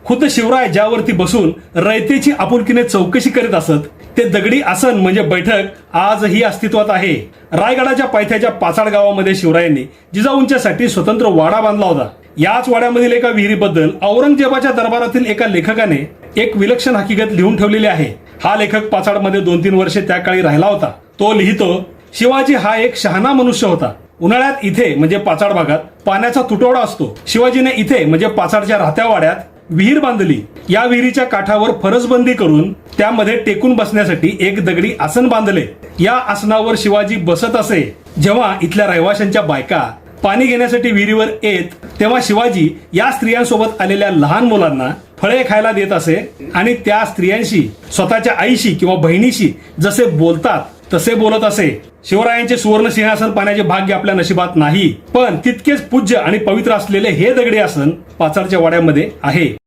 खुद्द शिवराय ज्यावरती बसून रयतेची आपुलकीने चौकशी करीत असत ते दगडी आसन म्हणजे बैठक आजही अस्तित्वात आहे. रायगडाच्या पायथ्याच्या पाचाड गावामध्ये शिवरायांनी जिजाऊंच्यासाठी स्वतंत्र वाडा बांधला होता. याच वाड्यामधील एका विहिरीबद्दल औरंगजेबाच्या दरबारातील एका लेखकाने एक विलक्षण हकीकत लिहून ठेवलेली आहे. हा लेखक पाचाडमध्ये 2-3 वर्षे त्या काळी राहिला होता. तो लिहितो, शिवाजी हा एक शहाणा मनुष्य होता. उन्हाळ्यात इथे म्हणजे पाचाड भागात पाण्याचा तुटवडा असतो. शिवाजीने इथे म्हणजे पाचाडच्या राहत्या वाड्यात विहीर बांधली. या विहिरीच्या काठावर फरसबंदी करून त्यामध्ये टेकून बसण्यासाठी एक दगडी आसन बांधले. या आसनावर शिवाजी बसत असे. जेव्हा इथल्या रहिवाशांच्या बायका पाणी घेण्यासाठी विहिरीवर येत तेव्हा शिवाजी या स्त्रियांसोबत आलेल्या लहान मुलांना फळे खायला देत असे आणि त्या स्त्रियांशी स्वतःच्या आईशी किंवा बहिणीशी जसे बोलतात तसे बोलत असे. शिवरायांचे सुवर्ण सिंहासन पाण्याचे भाग्य आपल्या नशिबात नाही, पण तितकेच पूज्य आणि पवित्र असलेले हे दगडी आसन पाचाडच्या वाड्यामध्ये आहे.